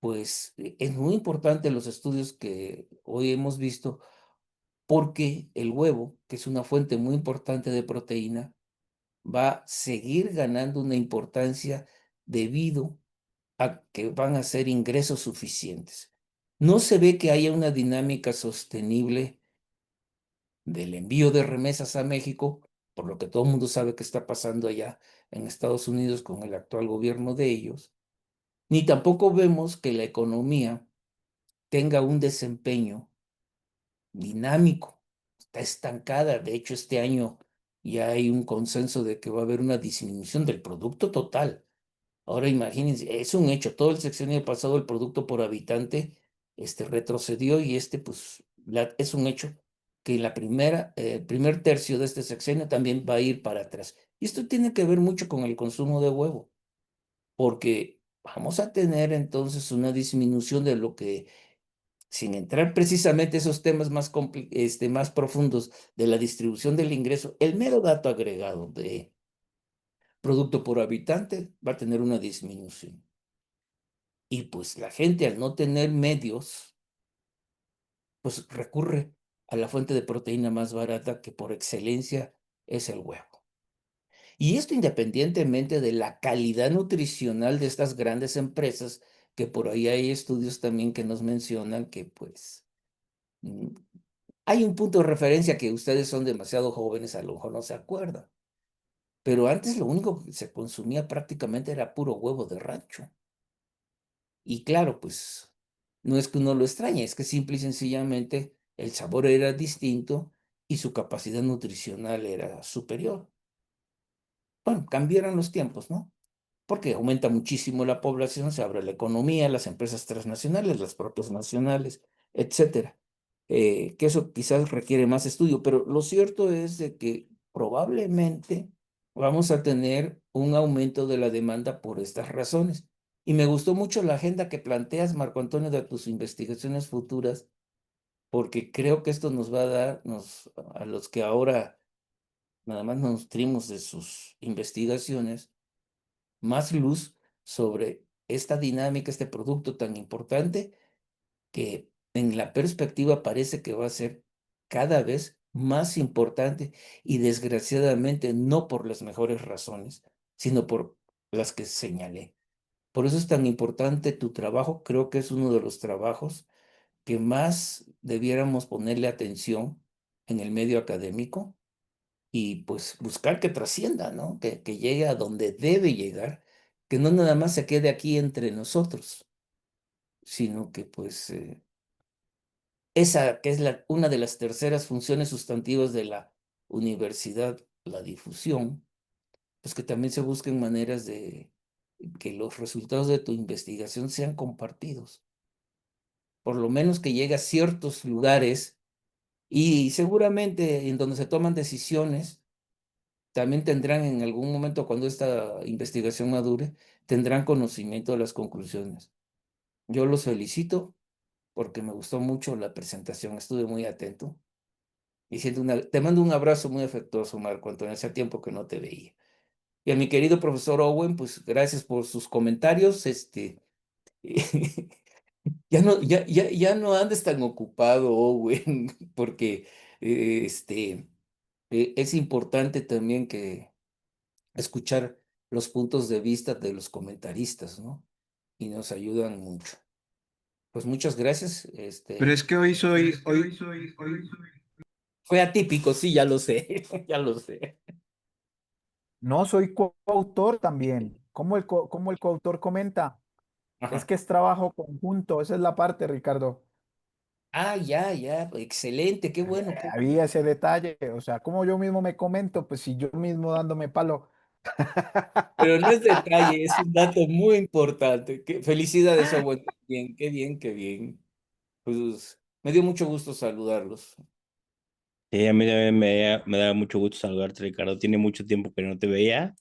pues es muy importante los estudios que hoy hemos visto, porque el huevo, que es una fuente muy importante de proteína, va a seguir ganando una importancia debido a que van a ser ingresos suficientes. No se ve que haya una dinámica sostenible del envío de remesas a México, por lo que todo el mundo sabe que está pasando allá en Estados Unidos con el actual gobierno de ellos, ni tampoco vemos que la economía tenga un desempeño dinámico. Está estancada. De hecho, este año ya hay un consenso de que va a haber una disminución del producto total. Ahora imagínense, es un hecho, todo el sexenio pasado el producto por habitante retrocedió y pues es un hecho que en la primer tercio de este sexenio también va a ir para atrás. Y esto tiene que ver mucho con el consumo de huevo, porque vamos a tener entonces una disminución de lo que, sin entrar precisamente a esos temas más profundos de la distribución del ingreso, el mero dato agregado de producto por habitante va a tener una disminución. Y pues la gente, al no tener medios, pues recurre a la fuente de proteína más barata, que por excelencia es el huevo. Y esto independientemente de la calidad nutricional de estas grandes empresas, que por ahí hay estudios también que nos mencionan que pues hay un punto de referencia que ustedes son demasiado jóvenes, a lo mejor no se acuerdan. Pero antes lo único que se consumía prácticamente era puro huevo de rancho. Y claro, pues no es que uno lo extrañe, es que simple y sencillamente el sabor era distinto y su capacidad nutricional era superior. Bueno, cambiaron los tiempos, ¿no? Porque aumenta muchísimo la población, se abre la economía, las empresas transnacionales, las propias nacionales, etcétera. Que eso quizás requiere más estudio, pero lo cierto es de que probablemente vamos a tener un aumento de la demanda por estas razones. Y me gustó mucho la agenda que planteas, Marco Antonio, de tus investigaciones futuras, porque creo que esto nos va a dar, a los que ahora nada más nos nutrimos de sus investigaciones, más luz sobre esta dinámica, este producto tan importante que en la perspectiva parece que va a ser cada vez más importante y desgraciadamente no por las mejores razones, sino por las que señalé. Por eso es tan importante tu trabajo. Creo que es uno de los trabajos que más debiéramos ponerle atención en el medio académico y pues buscar que trascienda, ¿no? Que llegue a donde debe llegar, que no nada más se quede aquí entre nosotros, sino que pues esa que es una de las terceras funciones sustantivas de la universidad, la difusión, pues que también se busquen maneras de que los resultados de tu investigación sean compartidos. por lo menos que llegue a ciertos lugares y seguramente en donde se toman decisiones, también tendrán en algún momento, cuando esta investigación madure, tendrán conocimiento de las conclusiones. Yo los felicito porque me gustó mucho la presentación, estuve muy atento. Y te mando un abrazo muy afectuoso, Marco Antonio, hace tiempo que no te veía. Y a mi querido profesor Owen, pues gracias por sus comentarios. Ya no andes tan ocupado, Owen, porque es importante también que escuchar los puntos de vista de los comentaristas, ¿no? Y nos ayudan mucho. Pues muchas gracias. Pero es que Fue atípico, sí, ya lo sé, ya lo sé. No, soy coautor también. ¿Cómo el coautor comenta? Es Ajá. que es trabajo conjunto, esa es la parte, Ricardo. Ah, ya, excelente, qué bueno. Había ese detalle, o sea, como yo mismo me comento, pues si yo mismo dándome palo. Pero no es detalle, es un dato muy importante. Felicidades, Owen, bien, qué bien, qué bien. Pues me dio mucho gusto saludarlos. Sí, a mí también me da mucho gusto saludarte, Ricardo. Tiene mucho tiempo que no te veía.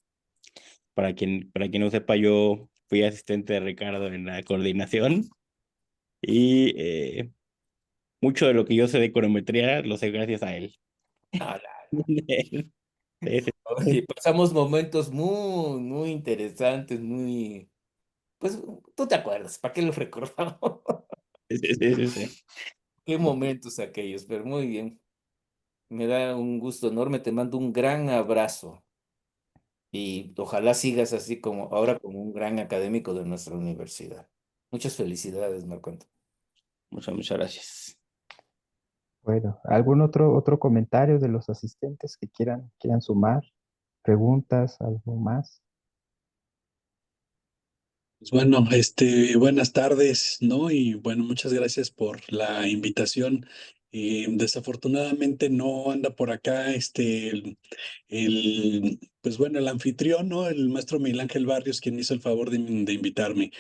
Para quien no sepa, yo fui asistente de Ricardo en la coordinación y mucho de lo que yo sé de econometría lo sé gracias a él. Ah, Sí, sí, oye, pasamos momentos muy, muy interesantes, muy... Pues tú te acuerdas, ¿para qué los recordamos? sí, sí, sí, sí. Qué momentos aquellos, pero muy bien. Me da un gusto enorme, te mando un gran abrazo y ojalá sigas así como ahora como un gran académico de nuestra universidad. Muchas felicidades, Marco Antonio. Muchas gracias. Bueno, ¿algún otro comentario de los asistentes que quieran sumar? ¿Preguntas? ¿Algo más? Pues bueno, buenas tardes, ¿no? Y bueno, muchas gracias por la invitación. Desafortunadamente no anda por acá, pues bueno, el anfitrión, ¿no? El maestro Miguel Ángel Barrios, quien hizo el favor de invitarme.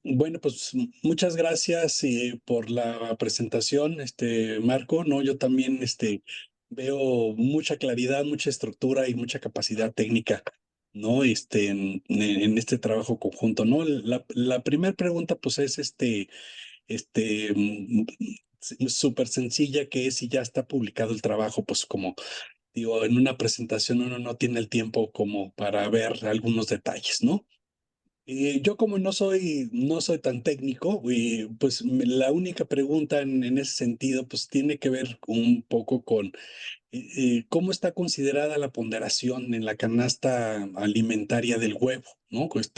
Bueno, pues muchas gracias por la presentación, Marco, ¿no? Yo también, veo mucha claridad, mucha estructura y mucha capacidad técnica, ¿no? En este trabajo conjunto, ¿no? La primera pregunta, pues, es súper sencilla, que es si ya está publicado el trabajo, pues, como digo, en una presentación uno no tiene el tiempo como para ver algunos detalles, ¿no? Yo como no soy tan técnico, pues la única pregunta en ese sentido, pues tiene que ver un poco con cómo está considerada la ponderación en la canasta alimentaria del huevo, ¿no? Pues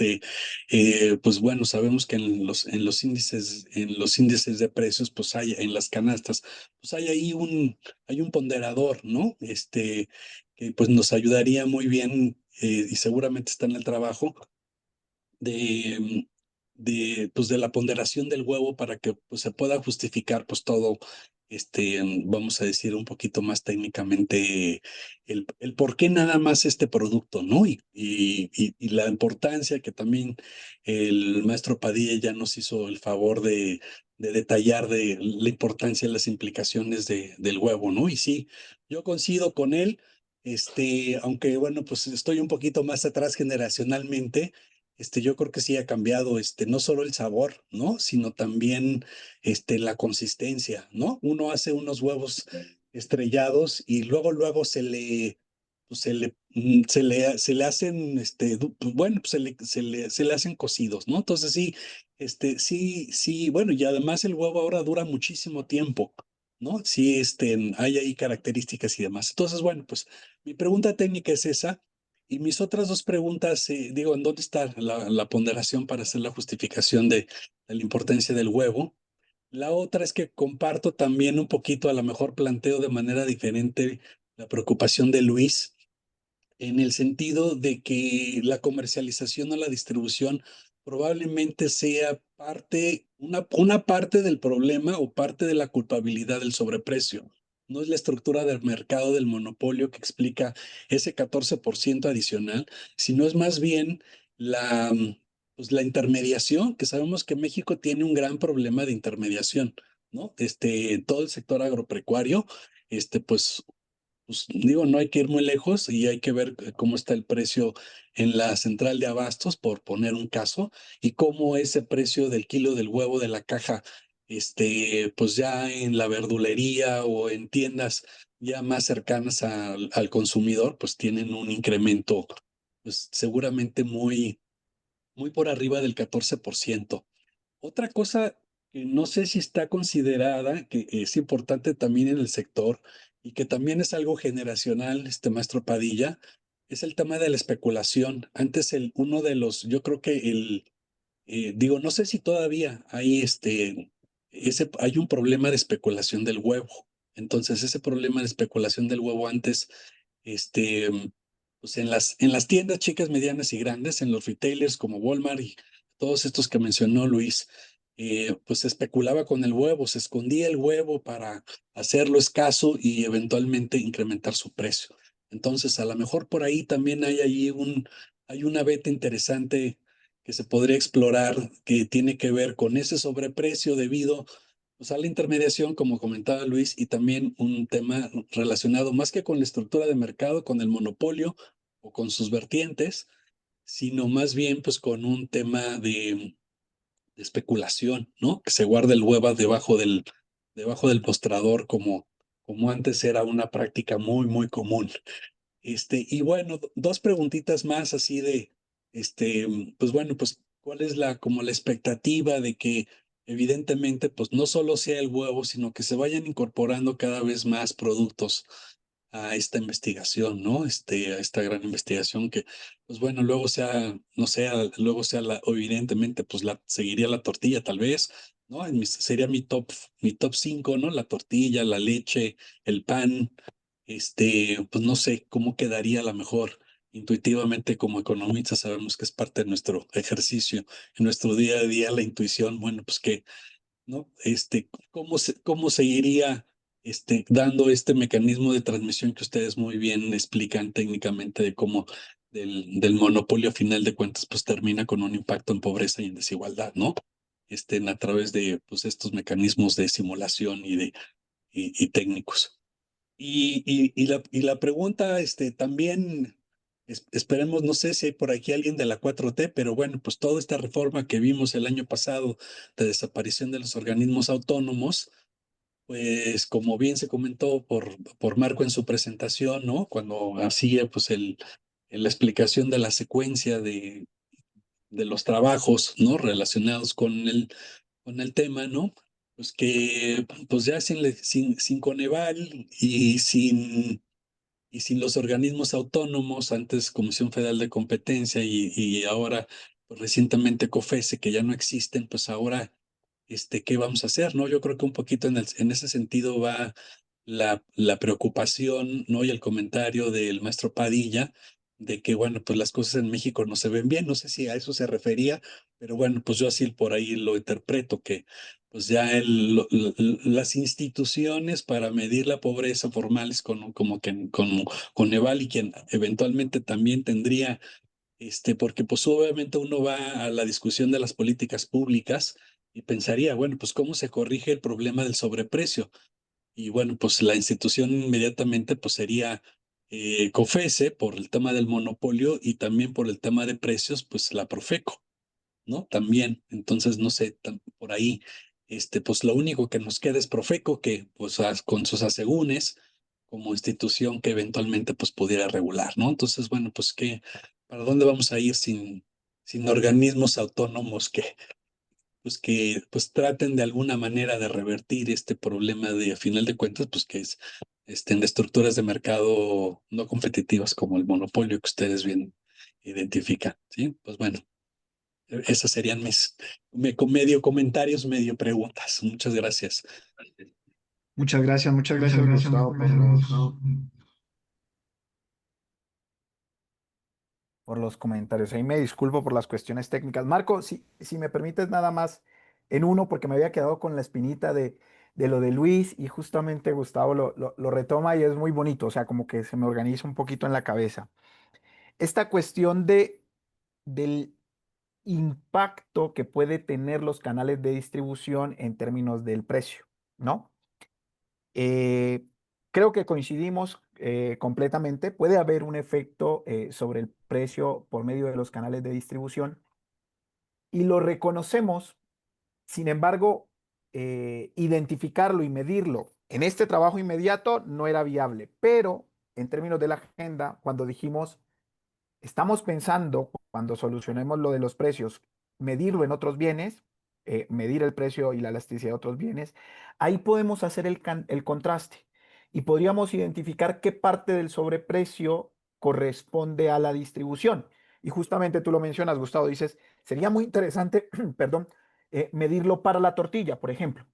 bueno, sabemos que en los índices de precios, pues hay, en las canastas, pues hay ahí hay un ponderador, ¿no? Que pues nos ayudaría muy bien, y seguramente está en el trabajo de, pues de la ponderación del huevo para que pues, se pueda justificar pues todo, vamos a decir un poquito más técnicamente el por qué nada más este producto, ¿no? Y la importancia que también el maestro Padilla ya nos hizo el favor de detallar de la importancia de las implicaciones del huevo, ¿no? Y sí, yo coincido con él. Aunque bueno, pues estoy un poquito más atrás generacionalmente, yo creo que sí ha cambiado, no solo el sabor, ¿no? Sino también, la consistencia, ¿no? Uno hace unos huevos estrellados y luego pues, se le hacen, pues, bueno, pues se le hacen cocidos, ¿no? Entonces sí, sí, bueno, y además el huevo ahora dura muchísimo tiempo, ¿no? Sí, hay ahí características y demás. Entonces, bueno, pues mi pregunta técnica es esa. Y mis otras dos preguntas, digo, ¿en dónde está la ponderación para hacer la justificación de la importancia del huevo? La otra es que comparto también un poquito, a lo mejor planteo de manera diferente la preocupación de Luis, en el sentido de que la comercialización o la distribución probablemente sea una parte del problema o parte de la culpabilidad del sobreprecio. No es la estructura del mercado del monopolio que explica ese 14% adicional, sino es más bien la, pues la intermediación, que sabemos que México tiene un gran problema de intermediación, ¿no? Todo el sector agropecuario, pues digo, no hay que ir muy lejos y hay que ver cómo está el precio en la central de abastos, por poner un caso, y cómo ese precio del kilo del huevo de la caja, pues ya en la verdulería o en tiendas ya más cercanas al consumidor, pues tienen un incremento, pues seguramente muy por arriba del 14%. Otra cosa que no sé si está considerada, que es importante también en el sector y que también es algo generacional, maestro Padilla, es el tema de la especulación. Antes uno de los, yo creo que digo, no sé si todavía hay hay un problema de especulación del huevo. Entonces, ese problema de especulación del huevo antes, este, pues en las tiendas chicas, medianas y grandes, en los retailers como Walmart y todos estos que mencionó Luis, pues se especulaba con el huevo, se escondía el huevo para hacerlo escaso y eventualmente incrementar su precio. Entonces, a lo mejor por ahí también hay una beta interesante que se podría explorar, que tiene que ver con ese sobreprecio debido, pues, a la intermediación, como comentaba Luis, y también un tema relacionado más que con la estructura de mercado, con el monopolio o con sus vertientes, sino más bien pues con un tema de especulación, ¿no? Que se guarda el huevo debajo del mostrador, como antes era una práctica muy común. Y bueno, dos preguntitas más así pues bueno, pues, ¿cuál es como la expectativa de que evidentemente, pues no solo sea el huevo, sino que se vayan incorporando cada vez más productos a esta investigación, ¿no? A esta gran investigación que, pues bueno, luego sea, no sea, luego sea o evidentemente, pues seguiría la tortilla tal vez, ¿no? Sería mi top 5, ¿no? La tortilla, la leche, el pan, pues no sé cómo quedaría a lo mejor. Intuitivamente, como economistas, sabemos que es parte de nuestro ejercicio, en nuestro día a día, la intuición, bueno, pues que, ¿no? ¿Cómo seguiría dando este mecanismo de transmisión que ustedes muy bien explican técnicamente de cómo del monopolio a final de cuentas pues termina con un impacto en pobreza y en desigualdad, ¿no? A través de pues estos mecanismos de simulación y técnicos. Y la pregunta, también, esperemos, no sé si hay por aquí alguien de la 4T, pero bueno, pues toda esta reforma que vimos el año pasado de desaparición de los organismos autónomos, pues como bien se comentó por Marco en su presentación, ¿no? Cuando hacía pues la explicación de la secuencia de los trabajos, ¿no? Relacionados con el tema, ¿no? Pues que pues ya sin Coneval y sin los organismos autónomos, antes Comisión Federal de Competencia y ahora pues, recientemente COFESE, que ya no existen, pues ahora, ¿qué vamos a hacer? ¿No? Yo creo que un poquito en ese sentido va la preocupación, ¿no? Y el comentario del maestro Padilla de que, bueno, pues las cosas en México no se ven bien. No sé si a eso se refería, pero bueno, pues yo así por ahí lo interpreto, que pues ya las instituciones para medir la pobreza formales como que con Eval y quien eventualmente también tendría, porque pues obviamente uno va a la discusión de las políticas públicas y pensaría, bueno, pues cómo se corrige el problema del sobreprecio. Y bueno, pues la institución inmediatamente pues sería COFESE por el tema del monopolio y también por el tema de precios, pues la Profeco, ¿no? También, entonces, no sé, por ahí, pues lo único que nos queda es Profeco, que pues con sus asegúnes como institución que eventualmente pues pudiera regular, ¿no? Entonces, bueno, pues ¿para dónde vamos a ir sin organismos autónomos que traten de alguna manera de revertir este problema a final de cuentas, pues que es de estructuras de mercado no competitivas como el monopolio que ustedes bien identifican, ¿sí? Pues bueno, esas serían mis medio comentarios, medio preguntas. Muchas gracias. Muchas gracias, Gustavo, por los comentarios. Ahí me disculpo por las cuestiones técnicas. Marco, si me permites nada más en uno, porque me había quedado con la espinita de lo de Luis y justamente Gustavo lo retoma y es muy bonito, o sea, como que se me organiza un poquito en la cabeza. Esta cuestión del impacto que puede tener los canales de distribución en términos del precio, ¿no? Creo que coincidimos completamente. Puede haber un efecto sobre el precio por medio de los canales de distribución y lo reconocemos. Sin embargo, identificarlo y medirlo en este trabajo inmediato no era viable, pero en términos de la agenda, cuando dijimos estamos pensando, cuando solucionemos lo de los precios, medirlo en otros bienes, medir el precio y la elasticidad de otros bienes, ahí podemos hacer el contraste y podríamos identificar qué parte del sobreprecio corresponde a la distribución. Y justamente tú lo mencionas, Gustavo, dices, sería muy interesante, perdón, medirlo para la tortilla, por ejemplo.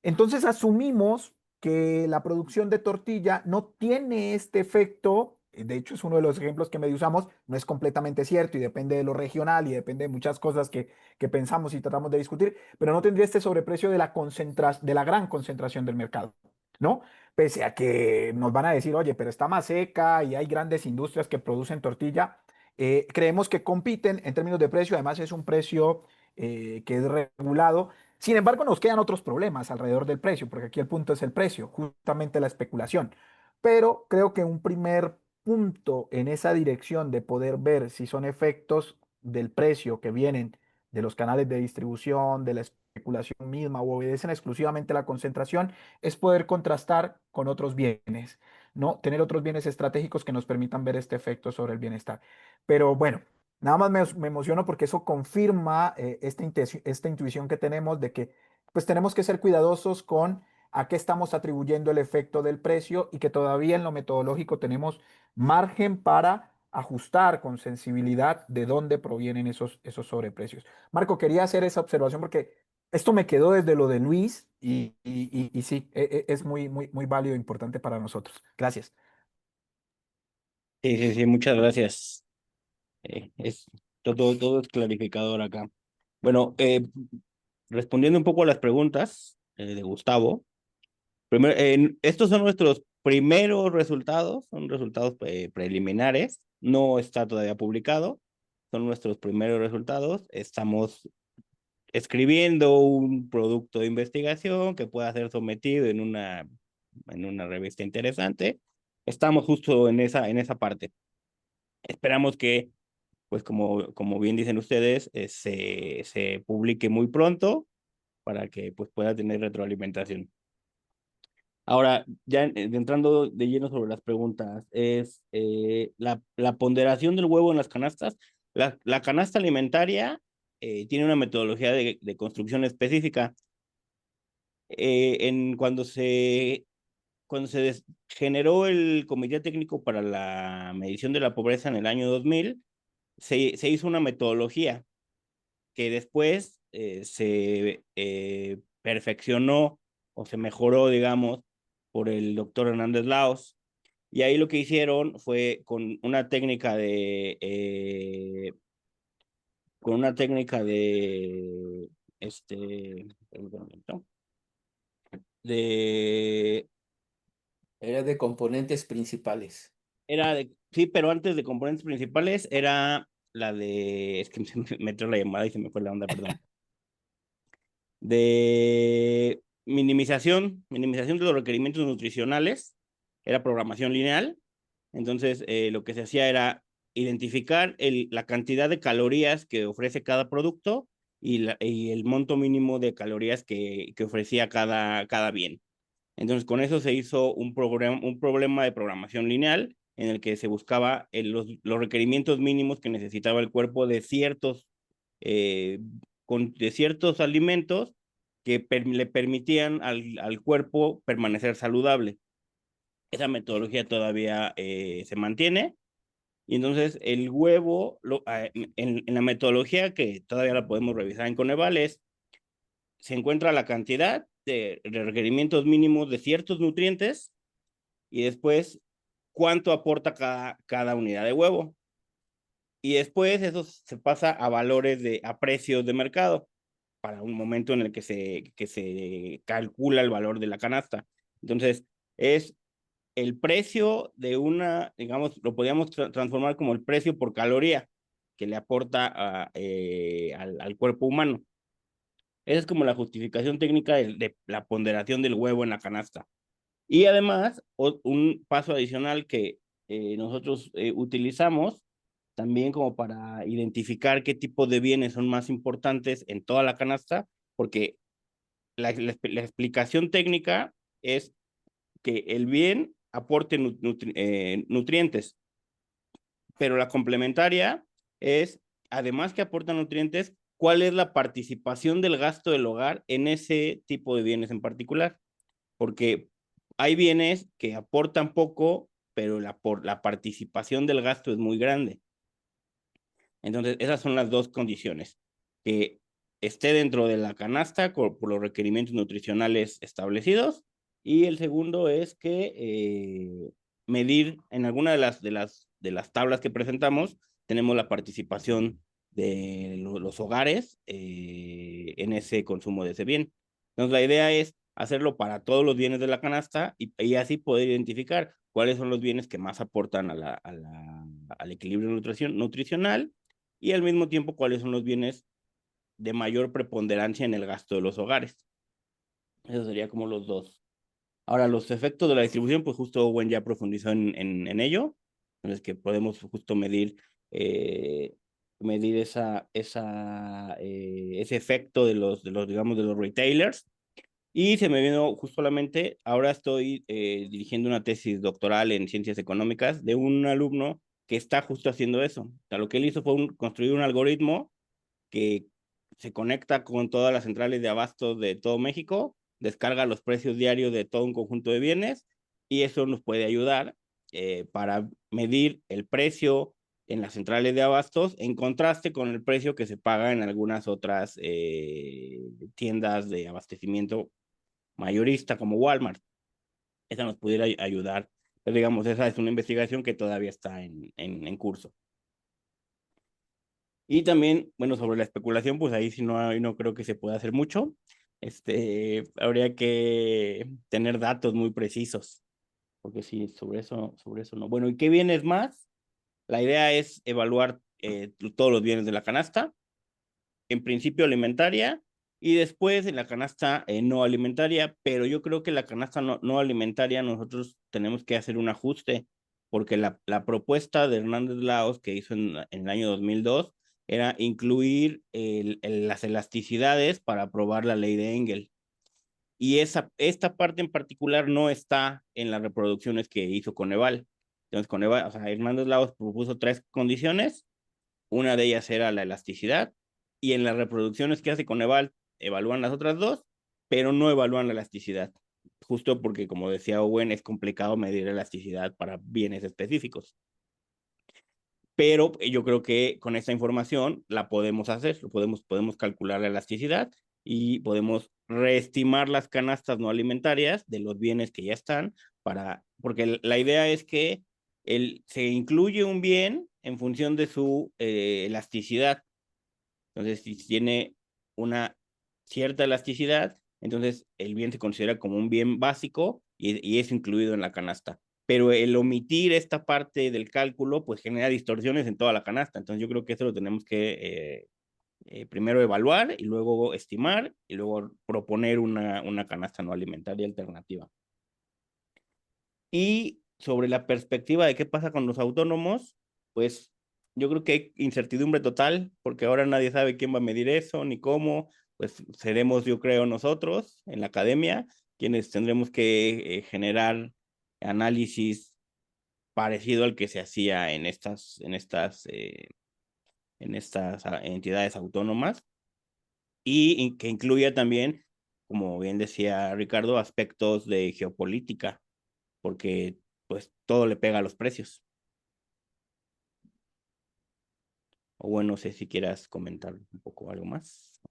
Entonces asumimos que la producción de tortilla no tiene este efecto. De hecho, es uno de los ejemplos que medio usamos, no es completamente cierto y depende de lo regional y depende de muchas cosas que pensamos y tratamos de discutir, pero no tendría este sobreprecio de de la gran concentración del mercado, ¿no? Pese a que nos van a decir, oye, pero está más seca y hay grandes industrias que producen tortilla, creemos que compiten en términos de precio, además es un precio que es regulado. Sin embargo, nos quedan otros problemas alrededor del precio, porque aquí el punto es el precio, justamente la especulación. Pero creo que un primer punto en esa dirección de poder ver si son efectos del precio que vienen de los canales de distribución, de la especulación misma o obedecen exclusivamente a la concentración, es poder contrastar con otros bienes, ¿no? Tener otros bienes estratégicos que nos permitan ver este efecto sobre el bienestar. Pero bueno, nada más me emociono porque eso confirma esta intuición que tenemos de que pues tenemos que ser cuidadosos con a qué estamos atribuyendo el efecto del precio y que todavía en lo metodológico tenemos margen para ajustar con sensibilidad de dónde provienen esos sobreprecios. Marco, quería hacer esa observación porque esto me quedó desde lo de Luis y sí, es muy, muy, muy válido e importante para nosotros. Gracias. Sí, sí, sí, muchas gracias. Es todo es clarificador acá. Bueno, respondiendo un poco a las preguntas de Gustavo, primero, estos son nuestros primeros resultados, son resultados preliminares, no está todavía publicado, son nuestros primeros resultados, estamos escribiendo un producto de investigación que pueda ser sometido en una revista interesante. Estamos justo en esa parte. Esperamos que, pues como bien dicen ustedes, se publique muy pronto para que pues, pueda tener retroalimentación. Ahora, ya entrando de lleno sobre las preguntas, es la ponderación del huevo en las canastas. La canasta alimentaria tiene una metodología de construcción específica. Cuando se generó el Comité Técnico para la Medición de la Pobreza en el año 2000, se hizo una metodología que después se perfeccionó o se mejoró, digamos, por el doctor Hernández Laos. Y ahí lo que hicieron fue con una técnica de Era de componentes principales. sí, pero antes de componentes principales era la es que me entró la llamada y se me fue la onda, perdón. De minimización de los requerimientos nutricionales, era programación lineal. Entonces, lo que se hacía era identificar la cantidad de calorías que ofrece cada producto y el monto mínimo de calorías que ofrecía cada bien. Entonces, con eso se hizo un problema de programación lineal en el que se buscaba los requerimientos mínimos que necesitaba el cuerpo de ciertos alimentos que le permitían al cuerpo permanecer saludable. Esa metodología todavía se mantiene. Y entonces el huevo, en la metodología que todavía la podemos revisar en Coneval, se encuentra la cantidad de requerimientos mínimos de ciertos nutrientes y después cuánto aporta cada unidad de huevo. Y después eso se pasa a a precios de mercado para un momento en el que se calcula el valor de la canasta. Entonces, es el precio de digamos, lo podríamos transformar como el precio por caloría que le aporta al cuerpo humano. Esa es como la justificación técnica de la ponderación del huevo en la canasta. Y además, un paso adicional que nosotros utilizamos también como para identificar qué tipo de bienes son más importantes en toda la canasta, porque la explicación técnica es que el bien aporte nutrientes, pero la complementaria es, además que aporta nutrientes, cuál es la participación del gasto del hogar en ese tipo de bienes en particular, porque hay bienes que aportan poco, pero la participación del gasto es muy grande. Entonces, esas son las dos condiciones, que esté dentro de la canasta por los requerimientos nutricionales establecidos, y el segundo es que medir en alguna de las tablas que presentamos, tenemos la participación de los hogares en ese consumo de ese bien. Entonces, la idea es hacerlo para todos los bienes de la canasta y así poder identificar cuáles son los bienes que más aportan al equilibrio nutricional y al mismo tiempo cuáles son los bienes de mayor preponderancia en el gasto de los hogares. Eso sería como los dos. Ahora, los efectos de la distribución, pues justo Owen ya profundizó en ello, en los que podemos justo medir ese efecto digamos, de los retailers. Y se me vino justo a la mente, ahora estoy dirigiendo una tesis doctoral en ciencias económicas de un alumno que está justo haciendo eso. O sea, lo que él hizo fue construir un algoritmo que se conecta con todas las centrales de abastos de todo México, descarga los precios diarios de todo un conjunto de bienes y eso nos puede ayudar para medir el precio en las centrales de abastos en contraste con el precio que se paga en algunas otras tiendas de abastecimiento mayorista como Walmart. Esa nos pudiera ayudar. Pero digamos, esa es una investigación que todavía está en curso. Y también, bueno, sobre la especulación, pues ahí sí no creo que se pueda hacer mucho. Habría que tener datos muy precisos, porque sí, sobre eso no. Bueno, ¿y qué bienes más? La idea es evaluar todos los bienes de la canasta, en principio alimentaria, y después en la canasta no alimentaria, pero yo creo que la canasta no alimentaria nosotros tenemos que hacer un ajuste, porque la propuesta de Hernández Laos que hizo en el año 2002 era incluir las elasticidades para aprobar la ley de Engel. Y esta parte en particular no está en las reproducciones que hizo Coneval. Entonces, Coneval, o sea, Hernández Laos propuso 3 condiciones, una de ellas era la elasticidad, y en las reproducciones que hace Coneval evalúan las otras 2, pero no evalúan la elasticidad, justo porque, como decía Owen, es complicado medir elasticidad para bienes específicos. Pero yo creo que con esta información la podemos hacer, podemos calcular la elasticidad y podemos reestimar las canastas no alimentarias de los bienes que ya están, porque la idea es que se incluye un bien en función de su elasticidad. Entonces, si tiene una cierta elasticidad, entonces el bien se considera como un bien básico y es incluido en la canasta. Pero el omitir esta parte del cálculo, pues genera distorsiones en toda la canasta. Entonces yo creo que eso lo tenemos que primero evaluar y luego estimar y luego proponer una canasta no alimentaria alternativa. Y sobre la perspectiva de qué pasa con los autónomos, pues yo creo que hay incertidumbre total, porque ahora nadie sabe quién va a medir eso, ni cómo, pues seremos, yo creo, nosotros en la academia, quienes tendremos que generar análisis parecido al que se hacía en estas entidades autónomas, y que incluya también, como bien decía Ricardo, aspectos de geopolítica, porque pues todo le pega a los precios. O bueno, no sé si quieras comentar un poco algo más.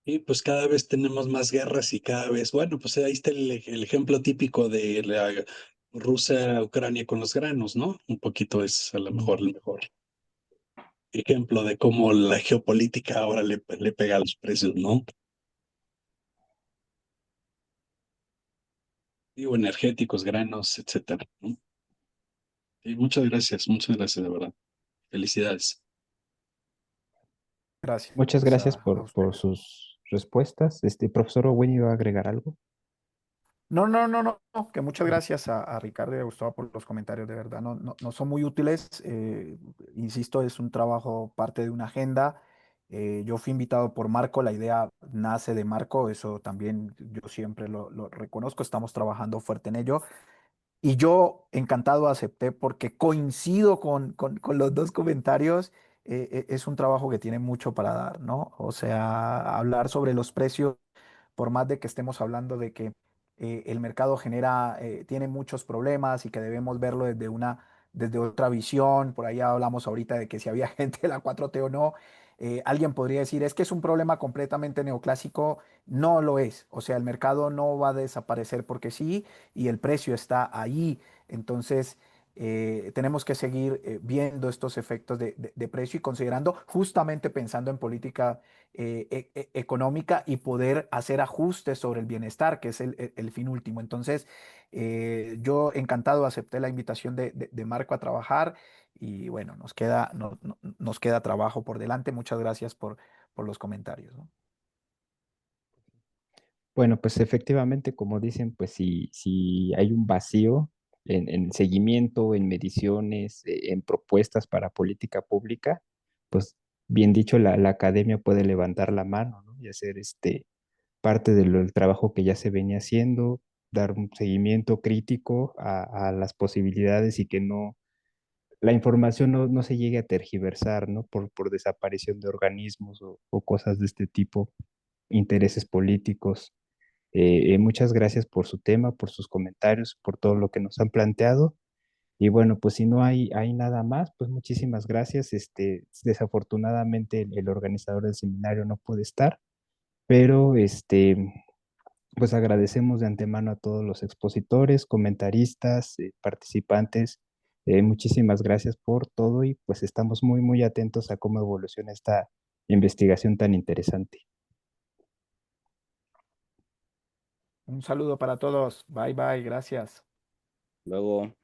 Y pues cada vez tenemos más guerras y cada vez, bueno, pues ahí está el ejemplo típico de la Rusia-Ucrania con los granos, ¿no? Un poquito es a lo mejor el mejor ejemplo de cómo la geopolítica ahora le pega a los precios, ¿no? Digo, energéticos, granos, etcétera, ¿no? Y muchas gracias, de verdad. Felicidades. Muchas gracias a por ustedes. sus respuestas. Profesor Owen, ¿iba a agregar algo? Que muchas gracias a Ricardo y a Gustavo por los comentarios, de verdad, no son muy útiles. Insisto, es un trabajo, parte de una agenda. Yo fui invitado por Marco, la idea nace de Marco, eso también yo siempre lo reconozco, estamos trabajando fuerte en ello. Y yo encantado acepté porque coincido con los dos comentarios. Es un trabajo que tiene mucho para dar, ¿no? O sea, hablar sobre los precios, por más de que estemos hablando de que el mercado tiene muchos problemas y que debemos verlo desde otra visión. Por ahí hablamos ahorita de que si había gente de la 4T o no. Alguien podría decir, es que es un problema completamente neoclásico. No lo es. O sea, el mercado no va a desaparecer porque sí, y el precio está ahí. Entonces, tenemos que seguir viendo estos efectos de precio y considerando, justamente pensando en política económica y poder hacer ajustes sobre el bienestar, que es el fin último. Entonces, yo encantado acepté la invitación de Marco a trabajar y bueno, nos queda trabajo por delante. Muchas gracias por los comentarios, ¿no? Bueno, pues efectivamente, como dicen, pues si hay un vacío en seguimiento, en mediciones, en propuestas para política pública, pues bien dicho, la academia puede levantar la mano, ¿no? Y hacer parte del trabajo que ya se venía haciendo, dar un seguimiento crítico a las posibilidades y que la información no se llegue a tergiversar, ¿no? Por desaparición de organismos o cosas de este tipo, intereses políticos. Muchas gracias por su tema, por sus comentarios, por todo lo que nos han planteado. Y bueno, pues si no hay nada más, pues muchísimas gracias. Desafortunadamente el organizador del seminario no puede estar, pero pues agradecemos de antemano a todos los expositores, comentaristas, participantes. Muchísimas gracias por todo y pues estamos muy, muy atentos a cómo evoluciona esta investigación tan interesante. Un saludo para todos. Bye, bye. Gracias. Luego.